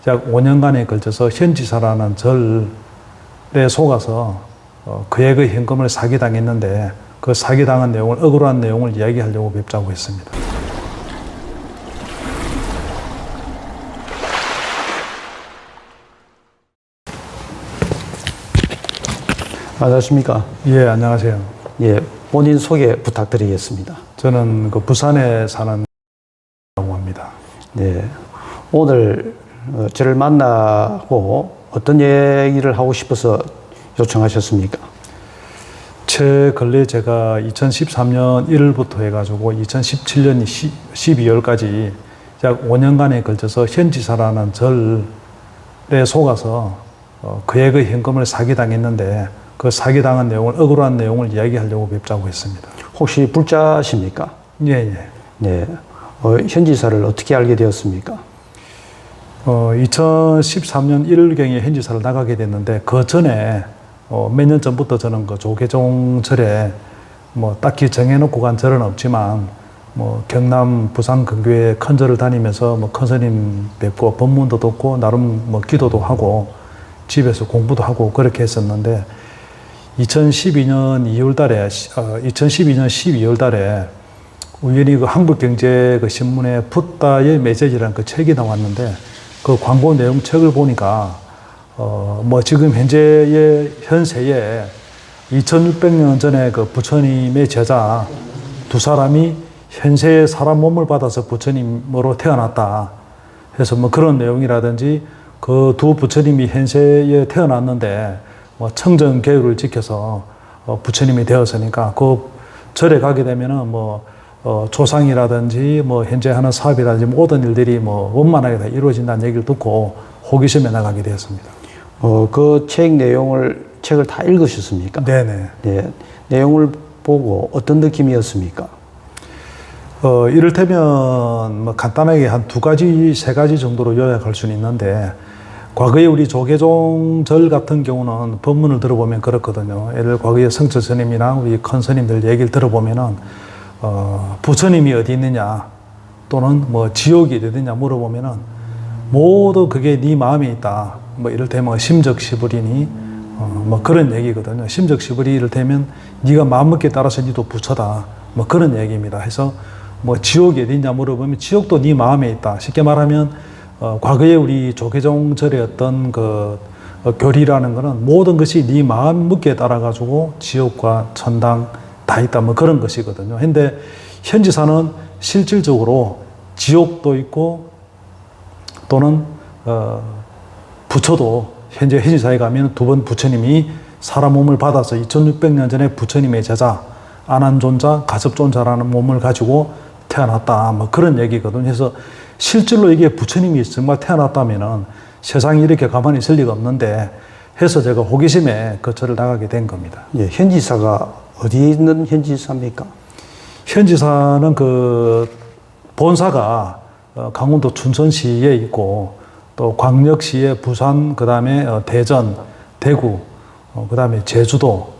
약 5년간에 걸쳐서 현지사라는 절에 속아서 그의 그 현금을 사기당했는데 그 사기당한 내용을, 억울한 내용을 이야기하려고 뵙자고 했습니다. 안녕하십니까? 예, 안녕하세요. 예, 본인 소개 부탁드리겠습니다. 저는 그 부산에 사는 라고 합니다. 네, 오늘 저를 만나고 어떤 얘기를 하고 싶어서 요청하셨습니까? 근래 제가 2013년 1월부터 해가지고 2017년 12월까지 약 5년간에 걸쳐서 현지사라는 절에 속아서 그의 그 현금을 사기당했는데 그 사기당한 내용을, 억울한 내용을 이야기하려고 뵙자고 했습니다. 혹시 불자십니까? 예, 예. 네, 현지사를 어떻게 알게 되었습니까? 2013년 1월경에 현지사를 나가게 됐는데 그 전에 몇 년 전부터 저는 그 조계종 절에 뭐 딱히 정해놓고 간 절은 없지만 뭐 경남 부산 근교에 큰 절을 다니면서 뭐 큰 스님 뵙고 법문도 듣고 나름 뭐 기도도 하고 집에서 공부도 하고 그렇게 했었는데 2012년 12월 달에 우연히 그 한국경제 그 신문에 붓다의 메시지라는 그 책이 나왔는데 그 광고 내용 책을 보니까 뭐 지금 현재의 현세에 2600년 전에 그 부처님의 제자 두 사람이 현세에 사람 몸을 받아서 부처님으로 태어났다 해서 뭐 그런 내용이라든지 그 두 부처님이 현세에 태어났는데 뭐 청정계율을 지켜서 부처님이 되었으니까 그 절에 가게 되면은 뭐 조상이라든지 뭐 현재 하는 사업이라든지 모든 일들이 뭐 원만하게 다 이루어진다는 얘기를 듣고 호기심에 나가게 되었습니다. 그 책을 다 읽으셨습니까? 네네. 네, 내용을 보고 어떤 느낌이었습니까? 이를테면 뭐 간단하게 한 두 가지, 세 가지 정도로 요약할 수는 있는데 과거에 우리 조계종 절 같은 경우는 법문을 들어보면 그렇거든요. 예를 들어 과거에 성철 스님이나 우리 큰 스님들 얘기를 들어보면은 부처님이 어디 있느냐 또는 뭐 지옥이 어디 있느냐 물어보면은 모두 그게 네 마음에 있다. 뭐 이를테면 심적시불이니 뭐 그런 얘기거든요. 심적시불이 이를테면 네가 마음먹기에 따라서 니도 부처다. 뭐 그런 얘기입니다. 해서 뭐 지옥이 어디 있냐 물어보면 지옥도 네 마음에 있다. 쉽게 말하면 과거에 우리 조계종 절의 어떤 그 교리라는 거는 모든 것이 네 마음먹기에 따라 가지고 지옥과 천당 다 있다. 뭐 그런 것이거든요. 근데 현지사는 실질적으로 지옥도 있고 또는 부처도 현재 현지사에 가면 두 번 부처님이 사람 몸을 받아서 2600년 전에 부처님의 제자 안한존자, 가섭존자라는 몸을 가지고 태어났다. 뭐 그런 얘기거든요. 그래서 실질로 이게 부처님이 정말 태어났다면은 세상이 이렇게 가만히 있을 리가 없는데 해서 제가 호기심에 그 절을 나가게 된 겁니다. 예, 현지사가 어디에 있는 현지사입니까? 현지사는 그 본사가 강원도 춘천시에 있고 또 광역시에 부산, 그 다음에 대전, 대구, 그 다음에 제주도,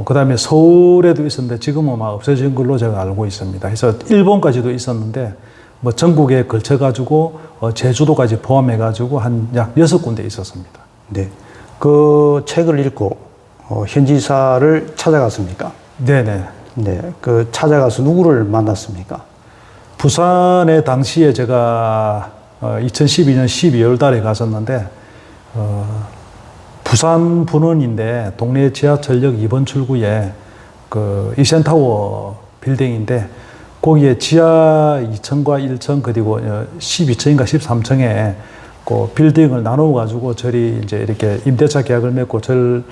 그 다음에 서울에도 있었는데 지금은 막 없어진 걸로 제가 알고 있습니다. 그래서 일본까지도 있었는데 뭐 전국에 걸쳐가지고 제주도까지 포함해가지고 한 약 6군데 있었습니다. 네. 그 책을 읽고 현지사를 찾아갔습니까? 네네. 네. 그 찾아가서 누구를 만났습니까? 부산에 당시에 제가 2012년 12월 달에 갔었는데 부산 분원인데 동네 지하철역 2번 출구에 그 이센타워 빌딩인데 거기에 지하 2층과 1층 그리고 12층인가 13층에 그 빌딩을 나누어 가지고 저리 이제 이렇게 임대차 계약을 맺고 절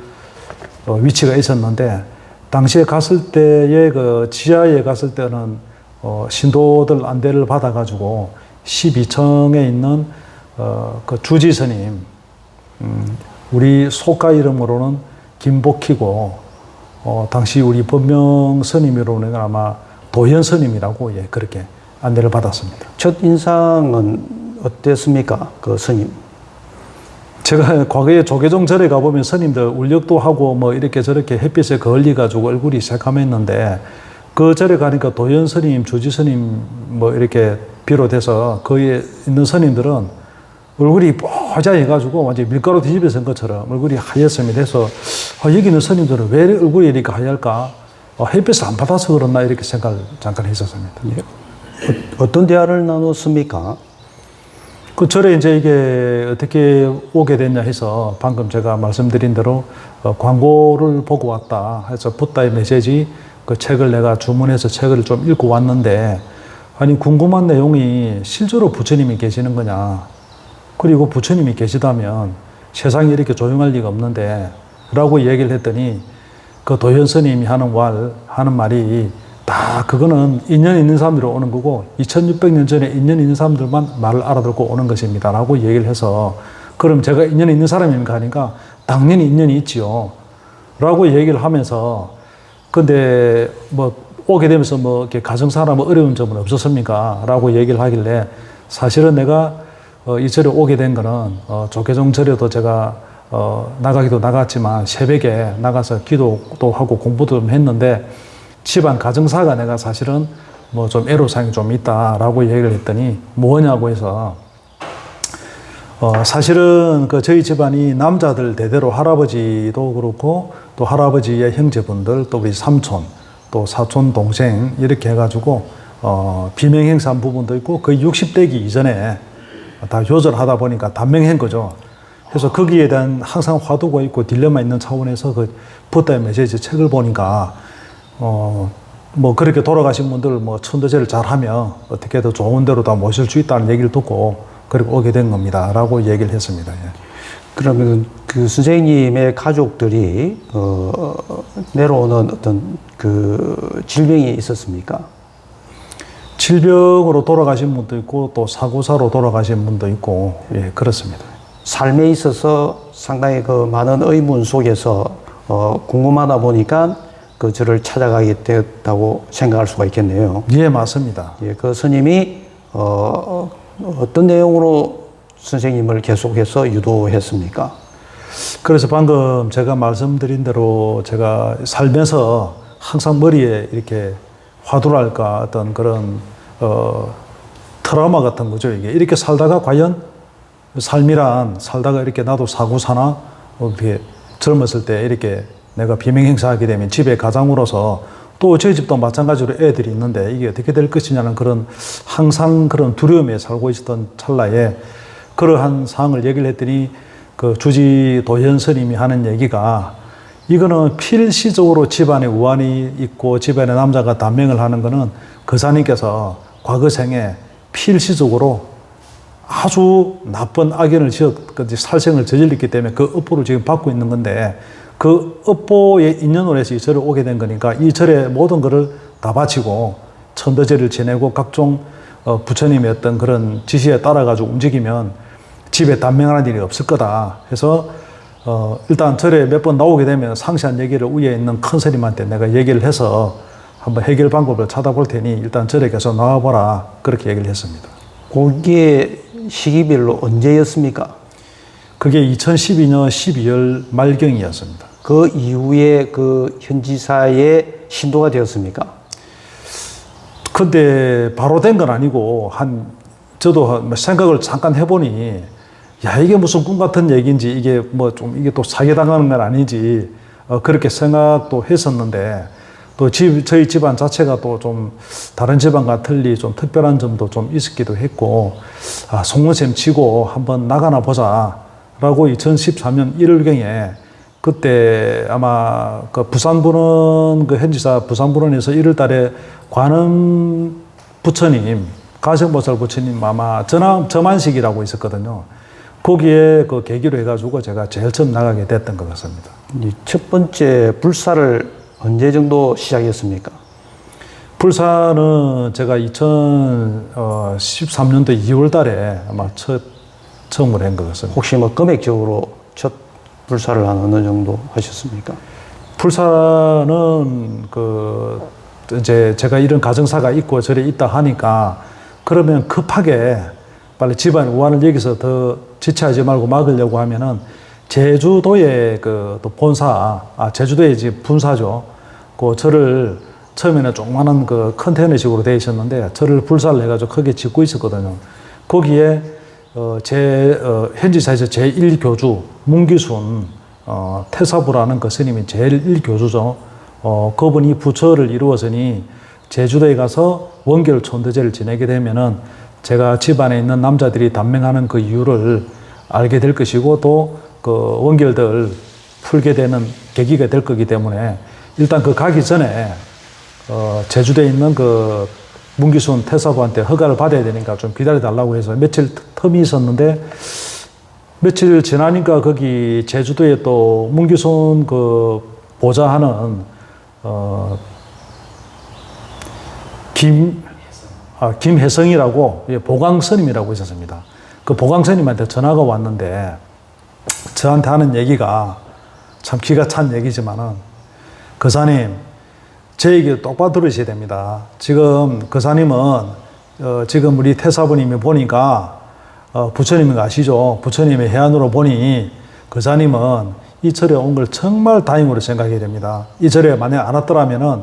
위치가 있었는데 당시에 갔을 때에 그 지하에 갔을 때는 신도들 안대를 받아 가지고 12층에 있는 그 주지 스님 우리 속가 이름으로는 김복희고 당시 우리 법명 스님으로는 아마 도현 스님이라고 예 그렇게 안내를 받았습니다. 첫 인상은 어땠습니까? 그 스님? 제가 과거에 조계종 절에 가보면 스님들 울력도 하고 뭐 이렇게 저렇게 햇빛에 걸려가지고 얼굴이 새카맸는데 그 절에 가니까 도현 스님, 주지 스님 뭐 이렇게 비롯해서 거기에 있는 스님들은 얼굴이 뽀자해가지고 완전 밀가루 뒤집어 쓴 것처럼 얼굴이 하얗음이 돼서 여기는 스님들은 왜 얼굴이 이렇게 하얄까? 햇빛을 안 받아서 그렇나 이렇게 생각을 잠깐 했었습니다. 예. 어떤 대화를 나눴습니까? 그 절에 이제 이게 어떻게 오게 됐냐 해서 방금 제가 말씀드린 대로 광고를 보고 왔다 해서 붓다의 메시지 그 책을 내가 주문해서 책을 좀 읽고 왔는데 아니 궁금한 내용이 실제로 부처님이 계시는 거냐 그리고 부처님이 계시다면 세상이 이렇게 조용할 리가 없는데 라고 얘기를 했더니 그 도현 스님이 하는 말이 다 그거는 인연 있는 사람들이 오는 거고 2600년 전에 인연 있는 사람들만 말을 알아듣고 오는 것입니다 라고 얘기를 해서 그럼 제가 인연 있는 사람입니까 하니까 당연히 인연이 있지요 라고 얘기를 하면서 근데 뭐 오게 되면서 뭐 이렇게 가정사나 뭐 어려운 점은 없었습니까 라고 얘기를 하길래 사실은 내가 이 절에 오게 된 거는 조계종 절에도 제가 나가기도 나갔지만 새벽에 나가서 기도도 하고 공부도 좀 했는데 집안 가정사가 내가 사실은 뭐 좀 애로사항이 좀 있다라고 얘기를 했더니 뭐냐고 해서 사실은 그 저희 집안이 남자들 대대로 할아버지도 그렇고 또 할아버지의 형제분들 또 우리 삼촌 또 사촌 동생 이렇게 해가지고 비명행사한 부분도 있고 거의 60대기 이전에 다 요절하다 보니까 단명한 거죠. 그래서 거기에 대한 항상 화두가 있고 딜레마 있는 차원에서 그 붓다의 메시지 책을 보니까 뭐 그렇게 돌아가신 분들 뭐 천도제를 잘하면 어떻게든 좋은 데로 다 모실 수 있다는 얘기를 듣고 그리고 오게 된 겁니다라고 얘기를 했습니다. 예. 그러면 그 선생님의 가족들이 내려오는 어떤 그 질병이 있었습니까? 질병으로 돌아가신 분도 있고 또 사고사로 돌아가신 분도 있고 예 그렇습니다. 삶에 있어서 상당히 그 많은 의문 속에서 궁금하다 보니까 그 저를 찾아가게 되었다고 생각할 수가 있겠네요. 예 맞습니다. 예, 그 스님이 어떤 내용으로 선생님을 계속해서 유도했습니까? 그래서 방금 제가 말씀드린 대로 제가 살면서 항상 머리에 이렇게 화두랄까 어떤 그런 트라우마 같은 거죠. 이렇게 살다가 과연 삶이란 살다가 이렇게 나도 사고 사나 이렇게 젊었을 때 이렇게 내가 비명행사하게 되면 집에 가장으로서 또 저희 집도 마찬가지로 애들이 있는데 이게 어떻게 될 것이냐는 그런 항상 그런 두려움에 살고 있었던 찰나에 그러한 상황을 얘기를 했더니 그 주지 도현 스님이 하는 얘기가 이거는 필시적으로 집안에 우환이 있고 집안에 남자가 단명을 하는 거는 거사님께서 과거 생에 필시적으로 아주 나쁜 악연을 살생을 저질렀기 때문에 그 업보를 지금 받고 있는 건데 그 업보의 인연으로 해서 이 절에 오게 된 거니까 이 절에 모든 것을 다 바치고 천도제를 지내고 각종 부처님의 어떤 그런 지시에 따라 가지고 움직이면 집에 단명하는 일이 없을 거다 해서 일단 절에 몇 번 나오게 되면 상세한 얘기를 위에 있는 큰 스님한테 내가 얘기를 해서 한번 해결 방법을 찾아볼 테니 일단 절에 계속 나와보라 그렇게 얘기를 했습니다. 그게 시기별로 언제였습니까? 그게 2012년 12월 말경이었습니다. 그 이후에 그 현지사에 신도가 되었습니까? 근데 바로 된 건 아니고 저도 생각을 잠깐 해보니 야 이게 무슨 꿈 같은 얘기인지 이게 뭐 좀 이게 또 사기당하는 건 아닌지 그렇게 생각도 했었는데 또 저희 집안 자체가 또 좀 다른 집안과 틀리 좀 특별한 점도 좀 있었기도 했고 송원쌤 치고 한번 나가나 보자라고 2013년 1월경에 그때 아마 그 부산분원 그 현지사 부산분원에서 1월 달에 관음 부처님 가정보살 부처님 아마 점안식이라고 있었거든요. 거기에 그 계기로 해가지고 제가 제일 처음 나가게 됐던 것 같습니다. 첫 번째 불사를 언제 정도 시작했습니까? 불사는 제가 2013년도 2월 달에 아마 처음으로 한 것 같습니다. 혹시 뭐 금액적으로 첫 불사를 한 어느 정도 하셨습니까? 불사는 이제 제가 이런 가정사가 있고 저래 있다 하니까 그러면 급하게 빨리 집안 우환을 여기서 더 지체하지 말고 막으려고 하면은 제주도에 또 본사, 제주도에 이제 분사죠. 그 절을 처음에는 조그마한 컨테이너식으로 되어 있었는데 절을 불사를 해가지고 크게 짓고 있었거든요. 거기에 현지사에서 제1교주 문기순 태사부라는 그 스님이 제1교주죠. 그분이 부처를 이루었으니 제주도에 가서 원결 촌도제를 지내게 되면은 제가 집안에 있는 남자들이 단명하는 그 이유를 알게 될 것이고 또 그 원결들 풀게 되는 계기가 될 거기 때문에 일단 그 가기 전에 제주도에 있는 그 문기순 태사부한테 허가를 받아야 되니까 좀 기다려 달라고 해서 며칠 텀이 있었는데 며칠 지나니까 거기 제주도에 또 문기순 그 보좌하는 김혜성이라고 보광스님이라고 있었습니다. 그 보광스님한테 전화가 왔는데 저한테 하는 얘기가 참 기가 찬 얘기지만은 거사님 제 얘기 똑바로 들으셔야 됩니다. 지금 거사님은 지금 우리 태사부님이 보니까 부처님인 거 아시죠? 부처님의 해안으로 보니 거사님은 이 절에 온 걸 정말 다행으로 생각해야 됩니다. 이 절에 만약 안 왔더라면은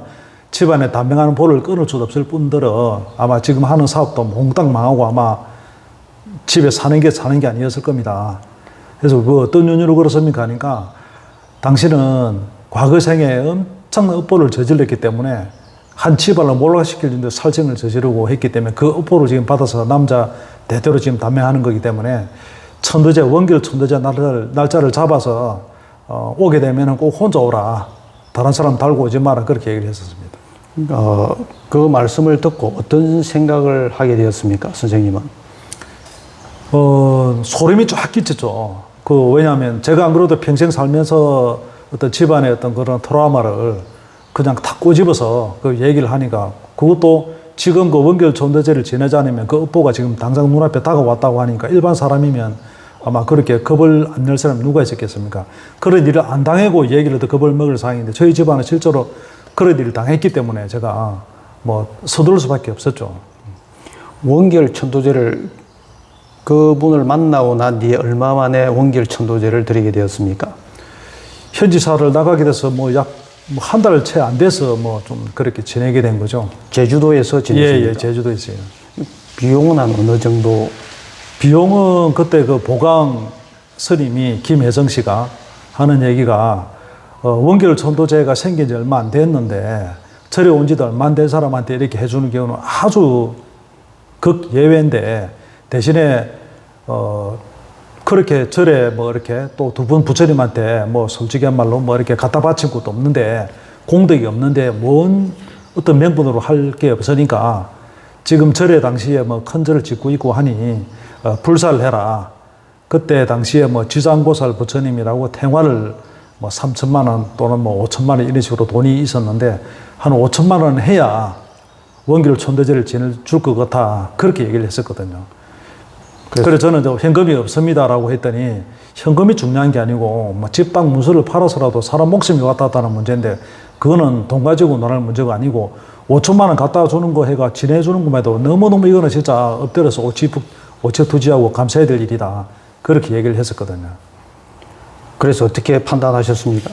집안에 단명하는 볼을 끊을 수도 없을 뿐더러 아마 지금 하는 사업도 몽땅 망하고 아마 집에 사는 게 아니었을 겁니다. 그래서 그 어떤 연유로 그렇습니까? 하니까 당신은 과거 생에 엄청난 업보를 저질렀기 때문에 한 집안을 몰락시킬 정도의 살생을 저지르고 했기 때문에 그 업보를 지금 받아서 남자 대대로 지금 단명하는 거기 때문에 천도제, 원결 천도제 날짜를 잡아서 오게 되면 꼭 혼자 오라. 다른 사람 달고 오지 마라. 그렇게 얘기를 했었습니다. 그 말씀을 듣고 어떤 생각을 하게 되었습니까, 선생님은? 소름이 쫙 끼쳤죠. 왜냐하면 제가 안 그래도 평생 살면서 어떤 집안의 어떤 그런 트라우마를 그냥 탁 꼬집어서 그 얘기를 하니까 그것도 지금 그 원결 천도제를 지내지 않으면 그 업보가 지금 당장 눈앞에 다가왔다고 하니까 일반 사람이면 아마 그렇게 겁을 안 낼 사람이 누가 있었겠습니까? 그런 일을 안 당하고 얘기를 해도 겁을 먹을 상황인데 저희 집안은 실제로 그런 일을 당했기 때문에 제가 뭐 서두를 수밖에 없었죠. 원결 천도제를 그분을 만나고 난 뒤에 얼마 만에 원결 천도제를 드리게 되었습니까? 현지사를 나가게 돼서 뭐 약 한 달 채 안 돼서 뭐 좀 그렇게 지내게 된 거죠. 제주도에서 지냈습니까? 예, 제주도에서요. 비용은 한 어느 정도? 비용은 그때 그 보강 스님이 김혜정 씨가 하는 얘기가 원결 천도제가 생긴 지 얼마 안 됐는데 절에 온 지도 얼마 안 된 사람한테 이렇게 해주는 경우는 아주 극예외인데 대신에 그렇게 절에 뭐 이렇게 또 두 분 부처님한테 뭐 솔직히 한 말로 뭐 이렇게 갖다 바친 것도 없는데 공덕이 없는데 뭔 어떤 명분으로 할 게 없으니까 지금 절에 당시에 뭐 큰 절을 짓고 있고 하니 불사를 해라. 그때 당시에 뭐 지장고살 부처님이라고 탱화를 뭐 3천만 원 또는 뭐 5천만 원 이런 식으로 돈이 있었는데 한 5천만 원 해야 원결 천도제를 지내줄 것 같아. 그렇게 얘기를 했었거든요. 그래서 저는 현금이 없습니다라고 했더니 현금이 중요한 게 아니고 뭐 집당 문서를 팔아서라도 사람 목숨이 왔다 갔다 하는 문제인데 그거는 돈 가지고 논할 문제가 아니고 5천만 원 갖다 주는 거 해가 지내주는 것만 해도 너무너무 이거는 진짜 엎드려서 오체투지하고 감사해야 될 일이다. 그렇게 얘기를 했었거든요. 그래서 어떻게 판단하셨습니까?